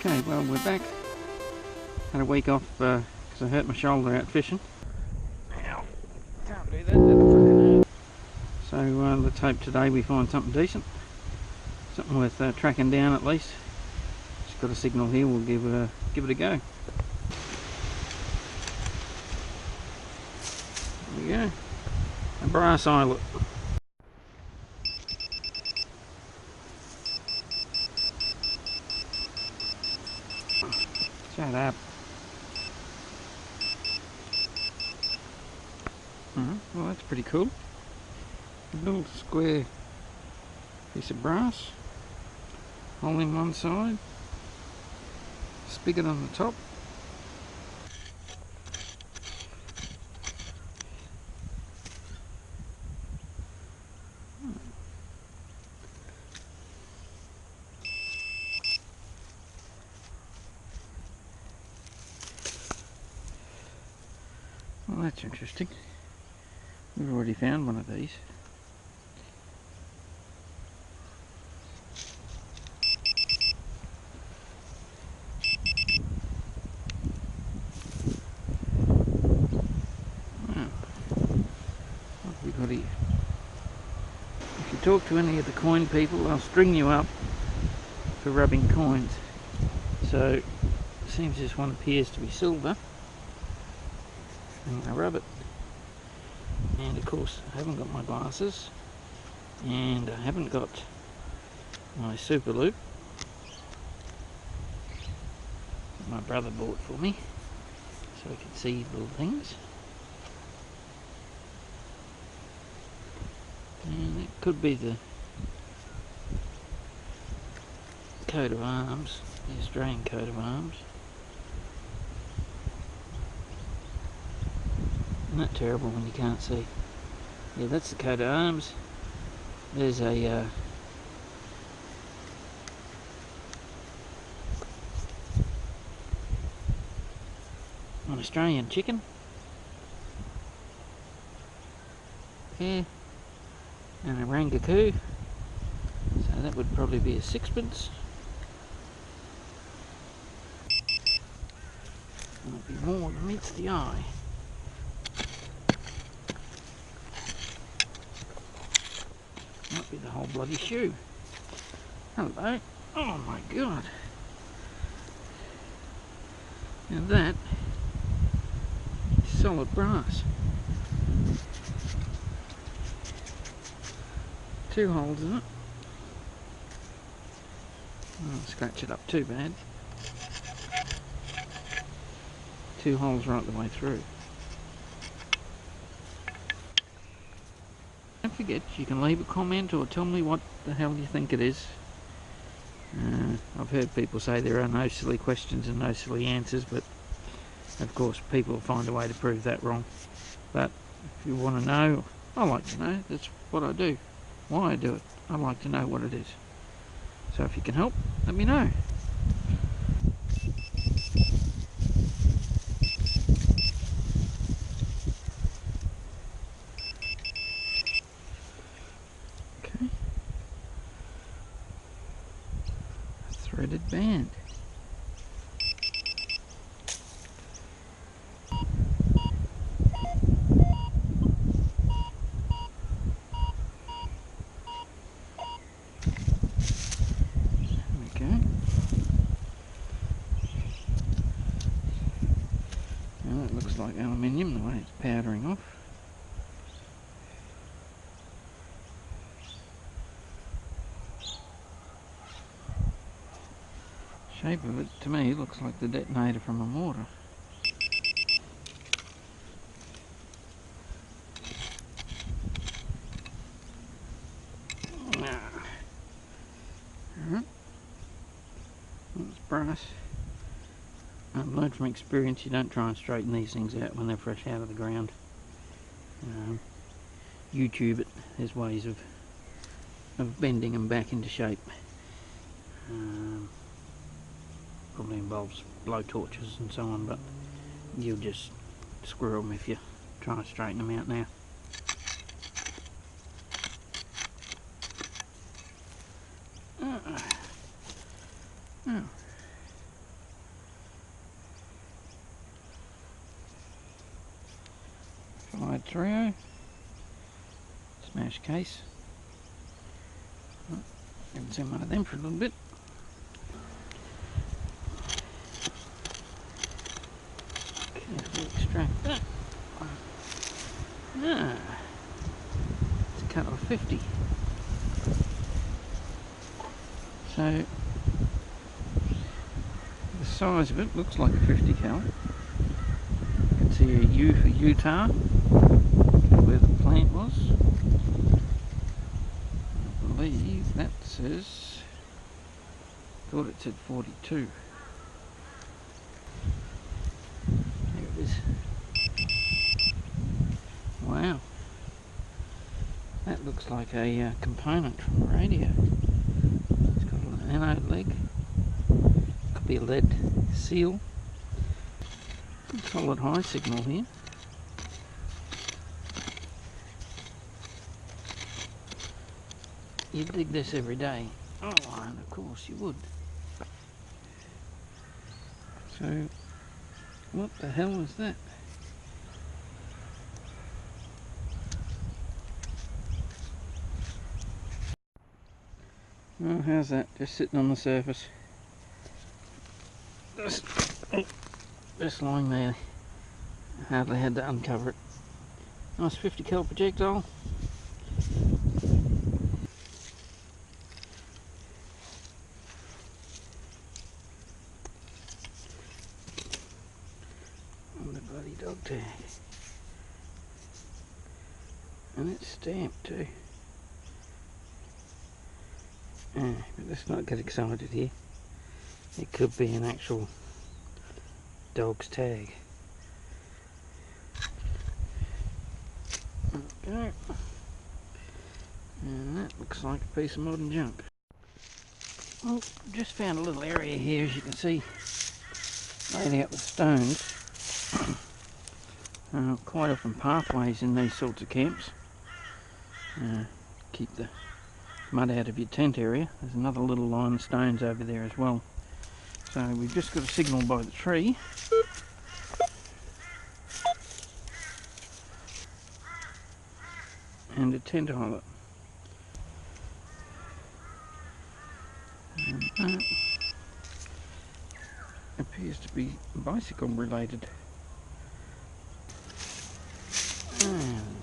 Okay, well, we're back. Had a week off because I hurt my shoulder out fishing. Ow. Can't do that, that'll freaking hurt. So let's hope today we find something decent. Something worth tracking down at least. Just got a signal here, we'll give it a go. There we go. A brass eyelet. Shut up. Well, that's pretty cool. A little square piece of brass, hole in one side, spigot on the top. Well, that's interesting. We've already found one of these. What have we got here? If you talk to any of the coin people, they'll string you up for rubbing coins. So, it seems this one appears to be silver. And I rub it. And of course, I haven't got my glasses. And I haven't got my super loop that my brother bought for me, so I can see little things. And it could be the coat of arms, the Australian coat of arms. Isn't that terrible when you can't see? Yeah, that's the coat of arms. There's a an Australian chicken. Yeah. And a rangaku. So that would probably be a sixpence. Might be more than meets the eye. Might be the whole bloody shoe. Hello. Oh my god. Now that is solid brass. 2 holes in it. I won't scratch it up too bad. 2 holes right the way through. Don't forget, you can leave a comment or tell me what the hell you think it is. I've heard people say there are no silly questions and no silly answers, but of course people will find a way to prove that wrong. But if you want to know, I like to know. That's what I do. Why I do it. I like to know what it is. So if you can help, let me know. Okay. A threaded band. Well, it looks like aluminium the way it's powdering off. Shape of it, to me, looks like the detonator from a mortar. Alright. That's brass. I've learned from experience you don't try and straighten these things out when they're fresh out of the ground. YouTube it, there's ways of bending them back into shape. Probably involves blow torches and so on, but you'll just screw them if you try to straighten them out now. Oh. 3.0. Smash case. Oh, haven't seen one of them for a little bit. Carefully extract that. Ah, it's cut off 50. So the size of it looks like a 50 cal. You can see a U for Utah, where the plant was. I believe that says, thought it said 42. There it is. Wow. That looks like a component from a radio. It's got an anode leg. Could be a lead seal. Solid high signal here. You'd dig this every day. Oh, and of course you would. So, what the hell is that? Oh, how's that? Just sitting on the surface. Just lying there. Hardly had to uncover it. Nice 50 cal projectile. On the bloody dog tag. And it's stamped too. But let's not get excited here. It could be an actual dog's tag. Okay. And that looks like a piece of modern junk. Well, just found a little area here, as you can see, laid out with stones. Quite often pathways in these sorts of camps. Keep the mud out of your tent area. There's another little line of stones over there as well. So we've just got a signal by the tree. And a tent eyelet. And that appears to be bicycle related. And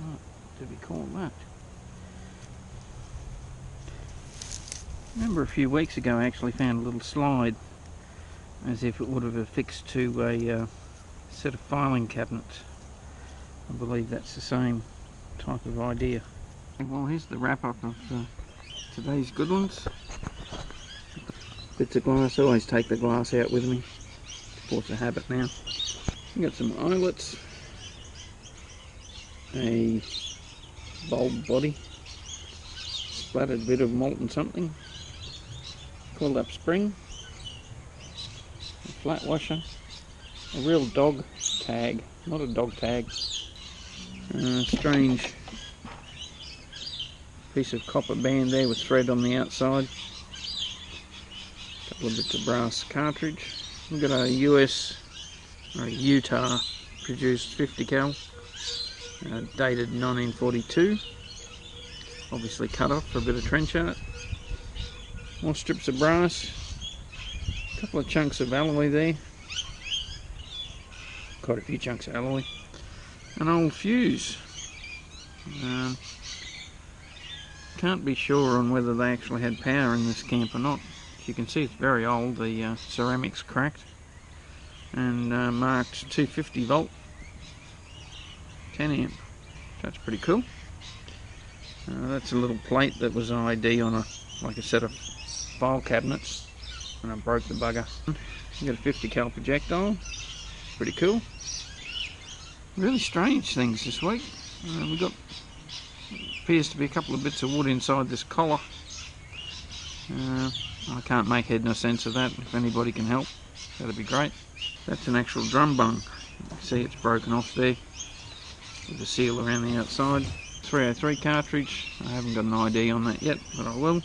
what do we call that? Remember a few weeks ago I actually found a little slide, as if it would have affixed to a set of filing cabinets. I believe that's the same type of idea. Well, here's the wrap up of today's good ones. Bits of glass, I always take the glass out with me. Of course, a habit now. We got some eyelets, a bulb body, splattered bit of molten something, coiled up spring, a flat washer, a real dog tag, not a dog tag, a strange piece of copper band there with thread on the outside, a couple of bits of brass cartridge. We've got a US or a Utah produced 50 cal, dated 1942, obviously cut off for a bit of trench art. More strips of brass, a couple of chunks of alloy there, quite a few chunks of alloy, an old fuse. Can't be sure on whether they actually had power in this camp or not. As you can see, it's very old. The ceramic's cracked and marked 250 volt 10 amp. That's pretty cool. That's a little plate that was an ID on like a set of file cabinets, and I broke the bugger. You got a 50 cal projectile, pretty cool. Really strange things this week. We got, appears to be a couple of bits of wood inside this collar. I can't make head nor sense of that. If anybody can help, that'd be great. That's an actual drum bung. You can see it's broken off there with a seal around the outside. 303 cartridge. I haven't got an ID on that yet, but I will.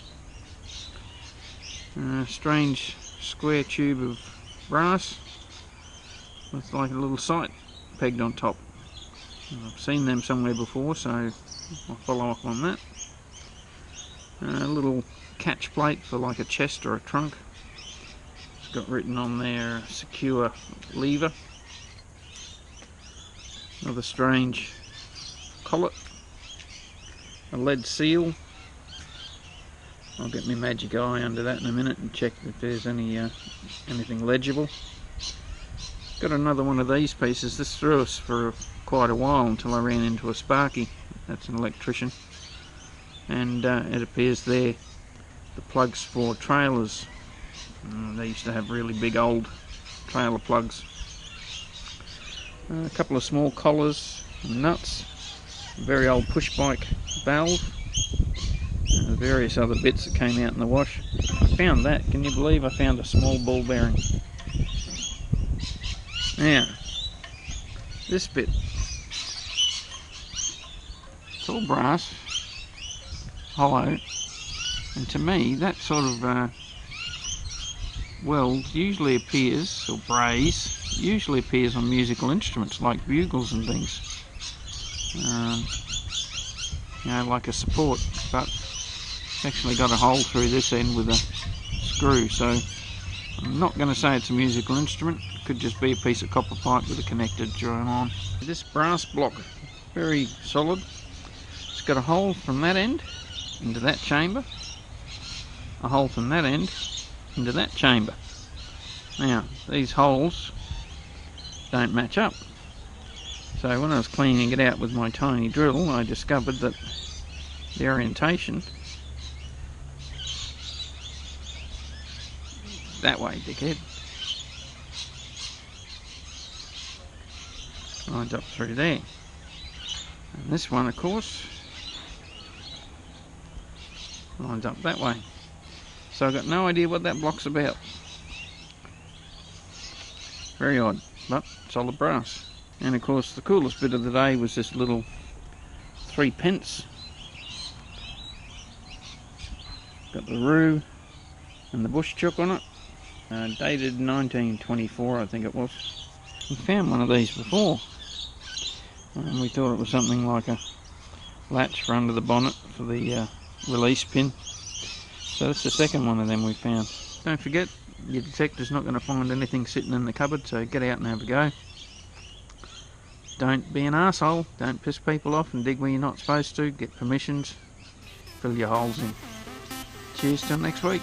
Strange square tube of brass with like a little sight pegged on top. I've seen them somewhere before, so I'll follow up on that. A little catch plate for like a chest or a trunk. It's got written on there, secure lever. Another strange collet. A lead seal. I'll get my magic eye under that in a minute and check if there's anything legible. Got another one of these pieces. This threw us for quite a while until I ran into a Sparky. That's an electrician. And it appears there the plugs for trailers. They used to have really big old trailer plugs. A couple of small collars and nuts. A very old push bike valve. Various other bits that came out in the wash. I found that. Can you believe I found a small ball bearing? Now, this bit, it's all brass, hollow, and to me that sort of weld usually appears, or braze, usually appears on musical instruments like bugles and things. You know, like a support, but it's actually got a hole through this end with a screw, so I'm not going to say it's a musical instrument. It could just be a piece of copper pipe with a connector joint on. This brass block, very solid. It's got a hole from that end into that chamber, a hole from that end into that chamber. Now, these holes don't match up. So when I was cleaning it out with my tiny drill, I discovered that the orientation, that way, dickhead, lines up through there. And this one, of course, lines up that way. So I've got no idea what that block's about. Very odd, but solid brass. And of course the coolest bit of the day was this little 3p. Got the roo and the bush chook on it. Dated 1924, I think it was. We found one of these before. And we thought it was something like a latch for under the bonnet for the release pin. So that's the second one of them we found. Don't forget, your detector's not going to find anything sitting in the cupboard, so get out and have a go. Don't be an arsehole. Don't piss people off and dig where you're not supposed to. Get permissions. Fill your holes in. Cheers till next week.